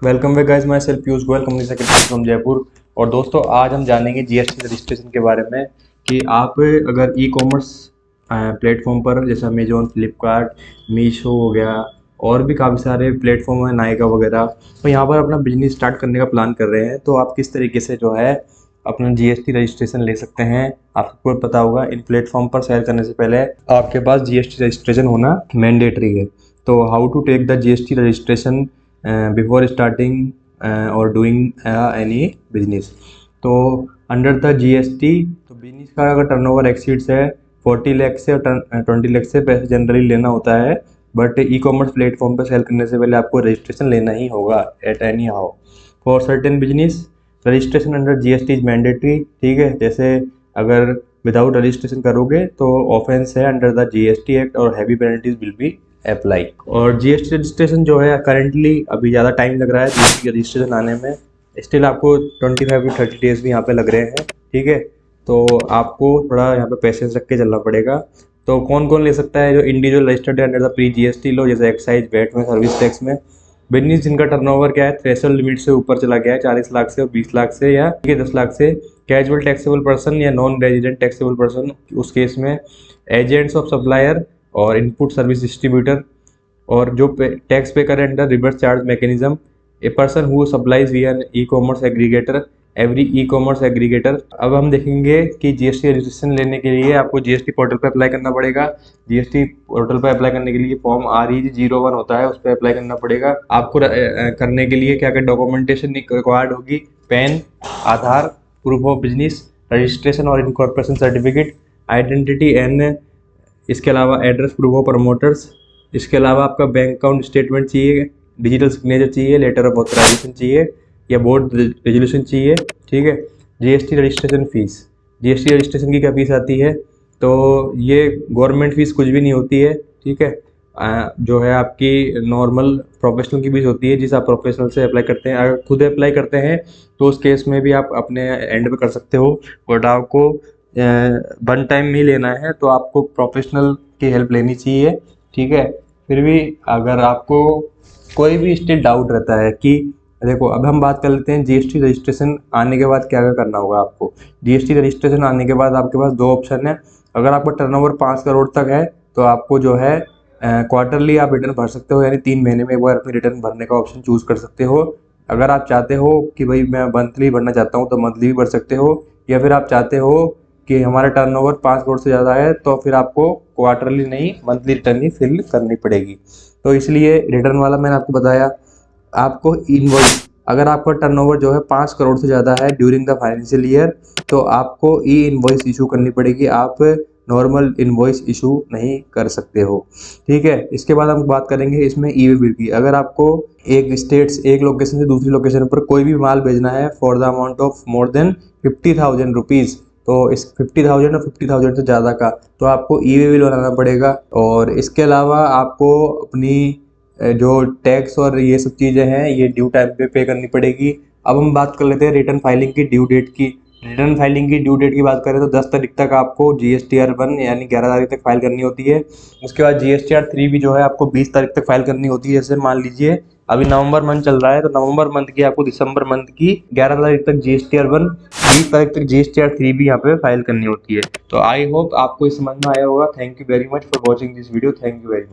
Welcome back guys, my self Piyush Goyal, company secretary from Jaipur. और दोस्तों, आज हम जानेंगे जीएसटी रजिस्ट्रेशन के बारे में कि आप अगर ई कॉमर्स प्लेटफॉर्म पर जैसे अमेजोन, फ्लिपकार्ट, मीशो हो गया और भी काफ़ी सारे प्लेटफॉर्म हैं, नायका वगैरह, तो यहाँ पर अपना बिजनेस स्टार्ट करने का प्लान कर रहे हैं, तो आप किस तरीके से जो है अपना जीएसटी रजिस्ट्रेशन ले सकते हैं। आपको पता होगा इन प्लेटफॉर्म पर सेल करने से पहले आपके पास जीएसटी रजिस्ट्रेशन होना मैंडेटरी है। तो how to take the GST registration before starting और डूइंग एनी बिजनेस। तो अंडर द जीएसटी, तो बिजनेस का अगर टर्नओवर एक्सीड्स है 40 लाख से और 20 लाख से पैसे जनरली लेना होता है, बट ई कॉमर्स प्लेटफॉर्म पर सेल करने से पहले आपको रजिस्ट्रेशन लेना ही होगा at any how. For certain business registration under GST is mandatory. ठीक है, जैसे अगर विदाउट रजिस्ट्रेशन करोगे तो ऑफेंस है अंडर द जीएसटी एक्ट और heavy penalties will be apply. और जीएसटी रजिस्ट्रेशन जो है करंटली अभी ज़्यादा टाइम लग रहा है जीएसटी रजिस्ट्रेशन आने में। स्टिल आपको 25 टू 30 डेज भी यहाँ पे लग रहे हैं। ठीक है, तो आपको थोड़ा यहाँ पे पेशेंस रख के चलना पड़ेगा। तो कौन कौन ले सकता है? जो इंडिविजुअल रजिस्टर्ड है अंडर द प्री जीएसटी लो, जैसे एक्साइज, वैट में, सर्विस टैक्स में। बिजनेस जिनका टर्नओवर क्या है थ्रेशोल्ड लिमिट से ऊपर चला गया है 40 लाख से और 20 लाख से या 10 लाख से। कैजुअल टैक्सेबल पर्सन या नॉन रेजिडेंट टैक्सेबल पर्सन, उस केस में एजेंट्स ऑफ सप्लायर और इनपुट सर्विस डिस्ट्रीब्यूटर, और जो टैक्स पे करे under reverse charge mechanism, a person who supplies via an e commerce aggregator, every e commerce aggregator. अब हम देखेंगे कि जीएसटी रजिस्ट्रेशन लेने के लिए आपको जीएसटी पोर्टल पर अप्लाई करना पड़ेगा। जीएसटी पोर्टल पर अप्लाई करने के लिए फॉर्म REG01 होता है, उस पर अप्लाई करना पड़ेगा। आपको करने के लिए क्या क्या डॉक्यूमेंटेशन रिक्वायर्ड होगी? Pan, Aadhaar, proof of business, registration और इनकॉर्पोरेशन सर्टिफिकेट, आइडेंटिटी एंड इसके अलावा एड्रेस प्रूफ ऑफ प्रमोटर्स। इसके अलावा आपका बैंक अकाउंट स्टेटमेंट चाहिए, डिजिटल सिग्नेचर चाहिए, लेटर ऑफ ऑथराइजेशन चाहिए या बोर्ड रेजोल्यूशन चाहिए। ठीक है, GST registration fees, GST registration की क्या फीस आती है? तो ये गवर्नमेंट फीस कुछ भी नहीं होती है। ठीक है, जो है आपकी नॉर्मल प्रोफेशनल की फीस होती है, जिस आप प्रोफेशनल से अप्लाई करते हैं। अगर खुद अप्लाई करते हैं तो उस केस में भी आप अपने एंड पे कर सकते हो, बट आपको वन टाइम ही लेना है, तो आपको प्रोफेशनल की हेल्प लेनी चाहिए। ठीक है, फिर भी अगर आपको कोई भी स्टिल डाउट रहता है कि देखो, अब हम बात कर लेते हैं जीएसटी रजिस्ट्रेशन आने के बाद क्या क्या करना होगा आपको। जीएसटी रजिस्ट्रेशन आने के बाद आपके पास दो ऑप्शन है। अगर आपका टर्नओवर 5 करोड़ तक है तो आपको जो है क्वार्टरली आप रिटर्न भर सकते हो, यानी 3 महीने में एक बार अपनी रिटर्न भरने का ऑप्शन चूज़ कर सकते हो। अगर आप चाहते हो कि भाई मैं मंथली भरना चाहता हूँ तो मंथली भी भर सकते हो, या फिर आप चाहते हो कि हमारा टर्नओवर 5 करोड़ से ज़्यादा है तो फिर आपको क्वार्टरली नहीं मंथली रिटर्न ही फिल करनी पड़ेगी। तो इसलिए रिटर्न वाला मैंने आपको बताया। आपको इनवॉइस, अगर आपका टर्नओवर जो है 5 करोड़ से ज़्यादा है ड्यूरिंग द फाइनेंशियल ईयर, तो आपको ई इनवॉइस इशू करनी पड़ेगी। आप नॉर्मल इनवॉइस इशू नहीं कर सकते हो। ठीक है, इसके बाद हम बात करेंगे इसमें ई वे बिल की। अगर आपको एक लोकेशन से दूसरी लोकेशन पर कोई भी माल भेजना है for the amount of more than 50,000 rupees, तो इस 50,000 और 50,000 से ज़्यादा का, तो आपको ई वे बिल बनाना पड़ेगा। और इसके अलावा आपको अपनी जो टैक्स और ये सब चीज़ें हैं ये ड्यू टाइम पे करनी पड़ेगी। अब हम बात कर लेते हैं रिटर्न फाइलिंग की ड्यू डेट की। रिटर्न फाइलिंग की ड्यू डेट की बात करें तो 10 तारीख तक आपको GSTR 1 यानी 11 तारीख तक फाइल करनी होती है। उसके बाद GSTR 3 भी जो है आपको 20 तारीख तक फाइल करनी होती है। जैसे मान लीजिए अभी नवंबर मंथ चल रहा है तो नवंबर मंथ की आपको दिसंबर मंथ की 11 तारीख तक GSTR 1, 20 तारीख तक GSTR 3 भी यहाँ पे फाइल करनी होती है। तो आई होप आपको इस समझ में आया होगा। Thank you very much for watching this video. Thank you very much.